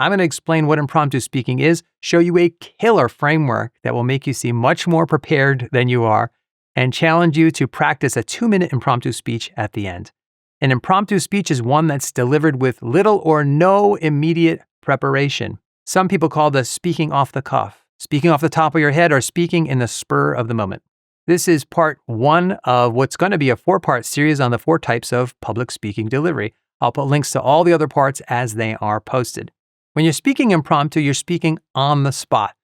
I'm going to explain what impromptu speaking is, show you a killer framework that will make you seem much more prepared than you are, and challenge you to practice a 2-minute impromptu speech at the end. An impromptu speech is one that's delivered with little or no immediate preparation. Some people call this speaking off the cuff, speaking off the top of your head, or speaking in the spur of the moment. This is part 1 of what's going to be a 4-part series on the 4 types of public speaking delivery. I'll put links to all the other parts as they are posted. When you're speaking impromptu, you're speaking on the spot.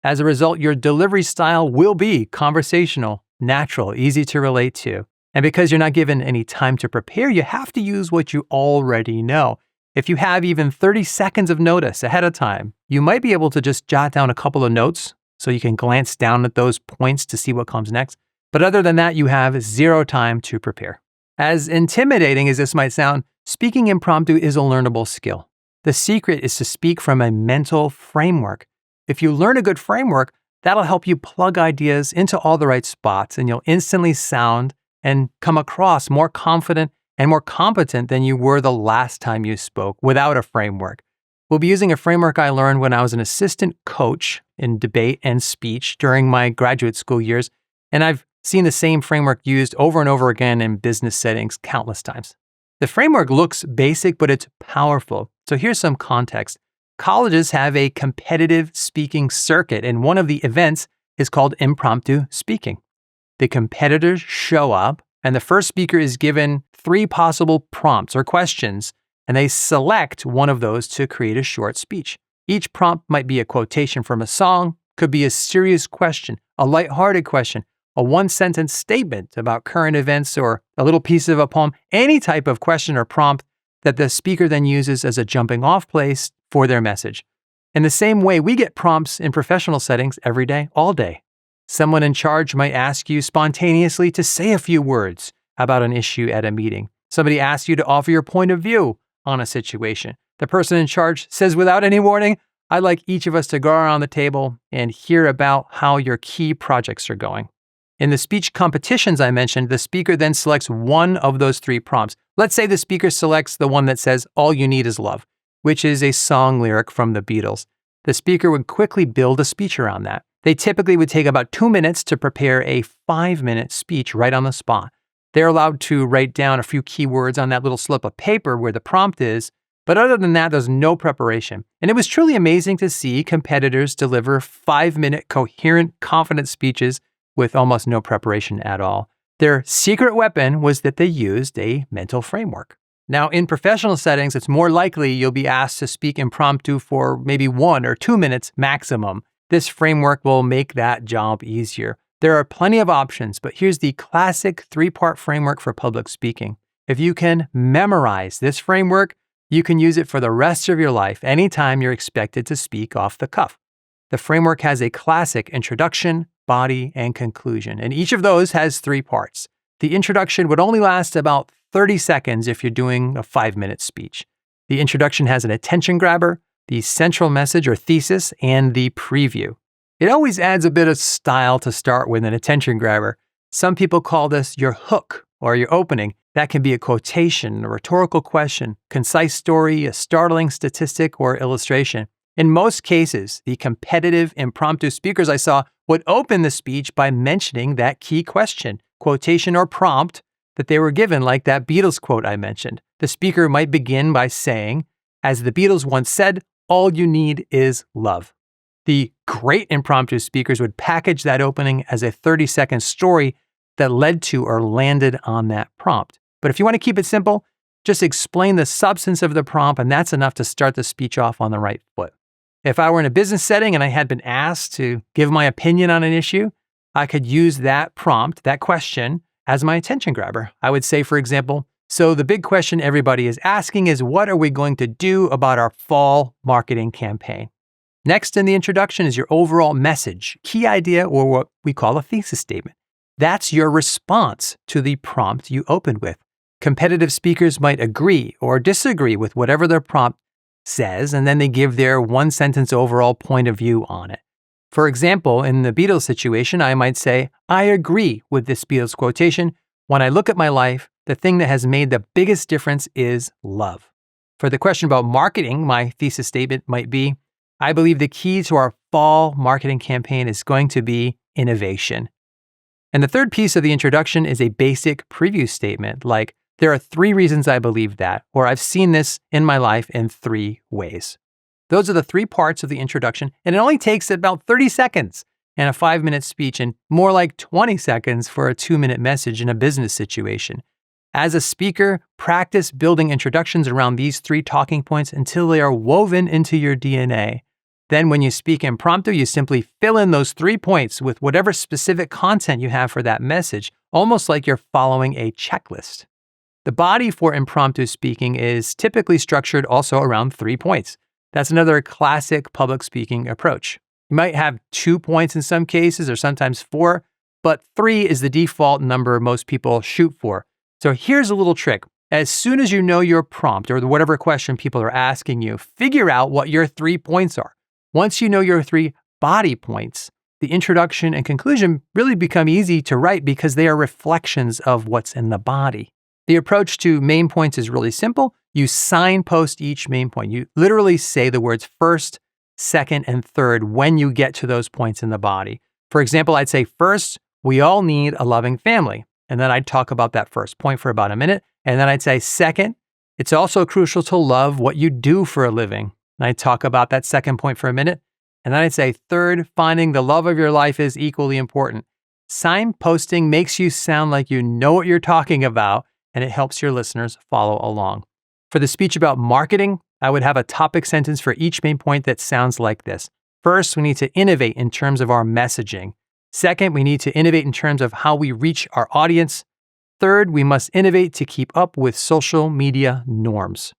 As a result, your delivery style will be conversational, natural, easy to relate to. And because you're not given any time to prepare, you have to use what you already know. If you have even 30 seconds of notice ahead of time, you might be able to just jot down a couple of notes so you can glance down at those points to see what comes next. But other than that, you have 0 time to prepare. As intimidating as this might sound, speaking impromptu is a learnable skill. The secret is to speak from a mental framework. If you learn a good framework, that'll help you plug ideas into all the right spots, and you'll instantly sound and come across more confident and more competent than you were the last time you spoke without a framework. We'll be using a framework I learned when I was an assistant coach in debate and speech during my graduate school years, and I've seen the same framework used over and over again in business settings countless times. The framework looks basic, but it's powerful. So here's some context. Colleges have a competitive speaking circuit, and one of the events is called impromptu speaking. The competitors show up, and the first speaker is given 3 possible prompts or questions, and they select one of those to create a short speech. Each prompt might be a quotation from a song, could be a serious question, a lighthearted question, a 1-sentence statement about current events, or a little piece of a poem, any type of question or prompt that the speaker then uses as a jumping off place for their message. In the same way, we get prompts in professional settings every day, all day. Someone in charge might ask you spontaneously to say a few words about an issue at a meeting. Somebody asks you to offer your point of view on a situation. The person in charge says without any warning, "I'd like each of us to go around the table and hear about how your key projects are going." In the speech competitions I mentioned, the speaker then selects one of those 3 prompts. Let's say the speaker selects the one that says, "All you need is love," which is a song lyric from the Beatles. The speaker would quickly build a speech around that. They typically would take about 2 minutes to prepare a 5-minute speech right on the spot. They're allowed to write down a few keywords on that little slip of paper where the prompt is, but other than that, there's no preparation. And it was truly amazing to see competitors deliver 5-minute coherent, confident speeches with almost no preparation at all. Their secret weapon was that they used a mental framework. Now, in professional settings, it's more likely you'll be asked to speak impromptu for maybe 1 or 2 minutes maximum. This framework will make that job easier. There are plenty of options, but here's the classic 3-part framework for public speaking. If you can memorize this framework, you can use it for the rest of your life anytime you're expected to speak off the cuff. The framework has a classic introduction, body, and conclusion, and each of those has 3 parts. The introduction would only last about 30 seconds if you're doing a 5-minute speech. The introduction has an attention grabber, the central message or thesis, and the preview. It always adds a bit of style to start with an attention grabber. Some people call this your hook or your opening. That can be a quotation, a rhetorical question, concise story, a startling statistic, or illustration. In most cases, the competitive impromptu speakers I saw would open the speech by mentioning that key question, quotation, or prompt that they were given, like that Beatles quote I mentioned. The speaker might begin by saying, "As the Beatles once said, all you need is love." The great impromptu speakers would package that opening as a 30-second story that led to or landed on that prompt. But if you want to keep it simple, just explain the substance of the prompt, and that's enough to start the speech off on the right foot. If I were in a business setting and I had been asked to give my opinion on an issue, I could use that prompt, that question, as my attention grabber. I would say, for example, "So the big question everybody is asking is, what are we going to do about our fall marketing campaign?" Next in the introduction is your overall message, key idea, or what we call a thesis statement. That's your response to the prompt you opened with. Competitive speakers might agree or disagree with whatever their prompt says, and then they give their 1-sentence overall point of view on it. For example, in the Beatles situation, I might say, "I agree with this Beatles quotation. When I look at my life, the thing that has made the biggest difference is love." For the question about marketing, my thesis statement might be, I believe the key to our fall marketing campaign is going to be innovation. And the third piece of the introduction is a basic preview statement, like, there are 3 reasons I believe that, or I've seen this in my life in 3 ways. Those are the 3 parts of the introduction, and it only takes about 30 seconds in a 5-minute speech and more like 20 seconds for a 2-minute message in a business situation. As a speaker, practice building introductions around these 3 talking points until they are woven into your DNA. Then when you speak impromptu, you simply fill in those 3 points with whatever specific content you have for that message, almost like you're following a checklist. The body for impromptu speaking is typically structured also around 3 points. That's another classic public speaking approach. You might have 2 points in some cases or sometimes 4, but 3 is the default number most people shoot for. So here's a little trick. As soon as you know your prompt or whatever question people are asking you, figure out what your 3 points are. Once you know your 3 body points, the introduction and conclusion really become easy to write because they are reflections of what's in the body. The approach to main points is really simple. You signpost each main point. You literally say the words first, second, and third when you get to those points in the body. For example, I'd say first, we all need a loving family. And then I'd talk about that first point for about a minute. And then I'd say second, it's also crucial to love what you do for a living. And I'd talk about that second point for a minute. And then I'd say third, finding the love of your life is equally important. Signposting makes you sound like you know what you're talking about, and it helps your listeners follow along. For the speech about marketing, I would have a topic sentence for each main point that sounds like this. First, we need to innovate in terms of our messaging. Second, we need to innovate in terms of how we reach our audience. Third, we must innovate to keep up with social media norms.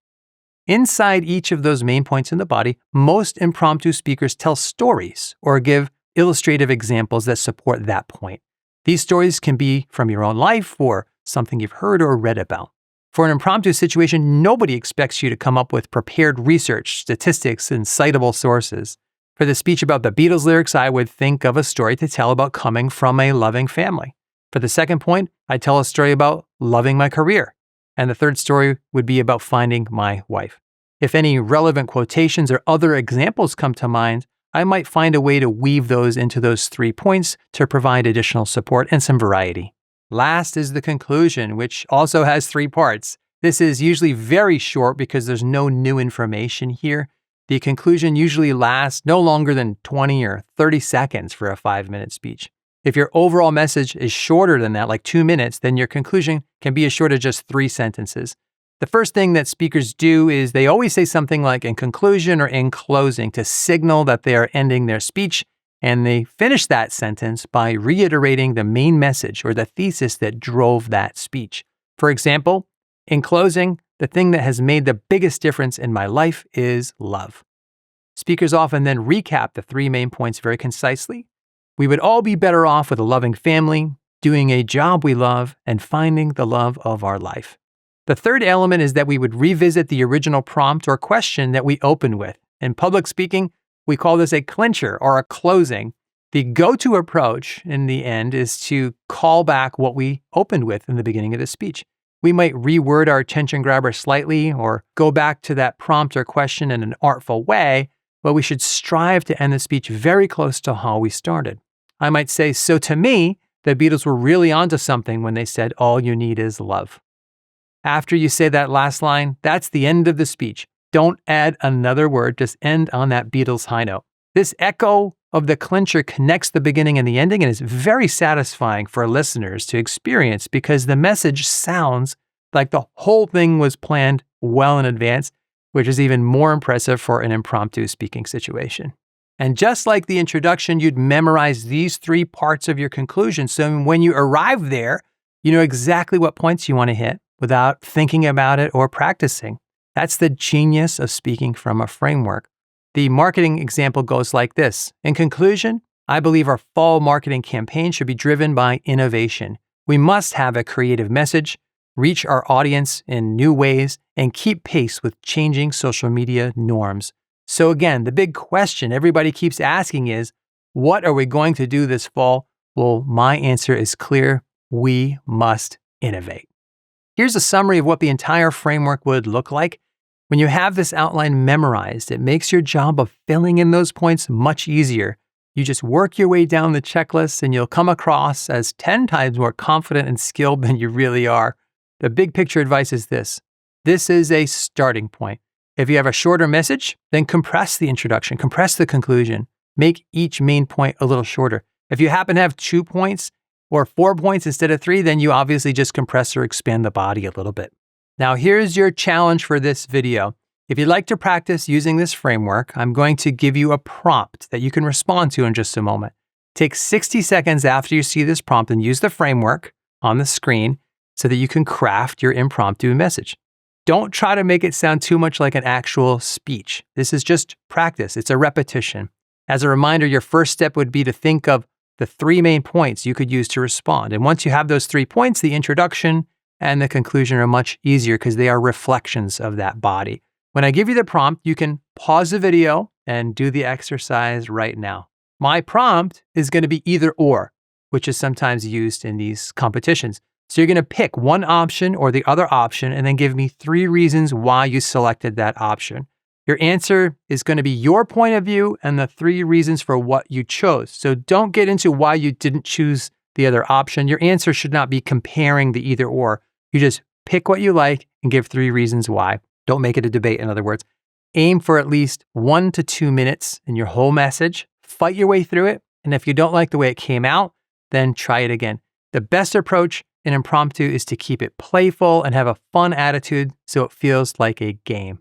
Inside each of those main points in the body, most impromptu speakers tell stories or give illustrative examples that support that point. These stories can be from your own life or something you've heard or read about. For an impromptu situation, nobody expects you to come up with prepared research, statistics, and citable sources. For the speech about the Beatles lyrics, I would think of a story to tell about coming from a loving family. For the second point, I'd tell a story about loving my career. And the third story would be about finding my wife. If any relevant quotations or other examples come to mind, I might find a way to weave those into those 3 points to provide additional support and some variety. Last is the conclusion, which also has 3 parts. This is usually very short because there's no new information here. The conclusion usually lasts no longer than 20 or 30 seconds for a 5-minute speech. If your overall message is shorter than that, like 2 minutes, then your conclusion can be as short as just 3 sentences. The first thing that speakers do is they always say something like in conclusion or in closing to signal that they are ending their speech. And they finish that sentence by reiterating the main message or the thesis that drove that speech. For example, in closing, the thing that has made the biggest difference in my life is love. Speakers often then recap the 3 main points very concisely. We would all be better off with a loving family, doing a job we love, and finding the love of our life. The third element is that we would revisit the original prompt or question that we opened with. In public speaking, we call this a clincher or a closing. The go-to approach in the end is to call back what we opened with in the beginning of the speech. We might reword our attention grabber slightly or go back to that prompt or question in an artful way, but we should strive to end the speech very close to how we started. I might say, so to me, the Beatles were really onto something when they said, all you need is love. After you say that last line, that's the end of the speech. Don't add another word, just end on that Beatles high note. This echo of the clincher connects the beginning and the ending and is very satisfying for listeners to experience because the message sounds like the whole thing was planned well in advance, which is even more impressive for an impromptu speaking situation. And just like the introduction, you'd memorize these 3 parts of your conclusion. So when you arrive there, you know exactly what points you want to hit without thinking about it or practicing. That's the genius of speaking from a framework. The marketing example goes like this. In conclusion, I believe our fall marketing campaign should be driven by innovation. We must have a creative message, reach our audience in new ways, and keep pace with changing social media norms. So again, the big question everybody keeps asking is, what are we going to do this fall? Well, my answer is clear. We must innovate. Here's a summary of what the entire framework would look like. When you have this outline memorized, it makes your job of filling in those points much easier. You just work your way down the checklist and you'll come across as 10 times more confident and skilled than you really are. The big picture advice is this. This is a starting point. If you have a shorter message, then compress the introduction, compress the conclusion, make each main point a little shorter. If you happen to have 2 points or 4 points instead of 3, then you obviously just compress or expand the body a little bit. Now, here's your challenge for this video. If you'd like to practice using this framework, I'm going to give you a prompt that you can respond to in just a moment. Take 60 seconds after you see this prompt and use the framework on the screen so that you can craft your impromptu message. Don't try to make it sound too much like an actual speech. This is just practice. It's a repetition. As a reminder, your first step would be to think of the 3 main points you could use to respond. And once you have those 3 points, the introduction and the conclusion are much easier because they are reflections of that body. When I give you the prompt, you can pause the video and do the exercise right now. My prompt is going to be either or, which is sometimes used in these competitions. So you're going to pick one option or the other option and then give me 3 reasons why you selected that option. Your answer is going to be your point of view and the 3 reasons for what you chose. So don't get into why you didn't choose the other option. Your answer should not be comparing the either or. You just pick what you like and give 3 reasons why. Don't make it a debate, in other words. Aim for at least 1 to 2 minutes in your whole message. Fight your way through it. And if you don't like the way it came out, then try it again. The best approach in impromptu is to keep it playful and have a fun attitude so it feels like a game.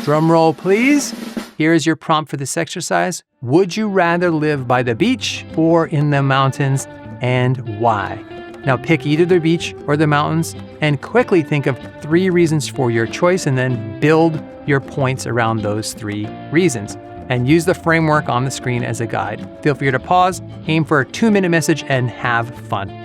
Drum roll, please. Here is your prompt for this exercise. Would you rather live by the beach or in the mountains, and why? Now pick either the beach or the mountains and quickly think of 3 reasons for your choice and then build your points around those 3 reasons. And use the framework on the screen as a guide. Feel free to pause, aim for a 2-minute message, and have fun.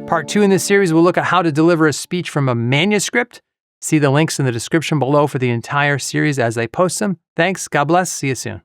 Part 2 in this series will look at how to deliver a speech from a manuscript. See the links in the description below for the entire series as I post them. Thanks. God bless. See you soon.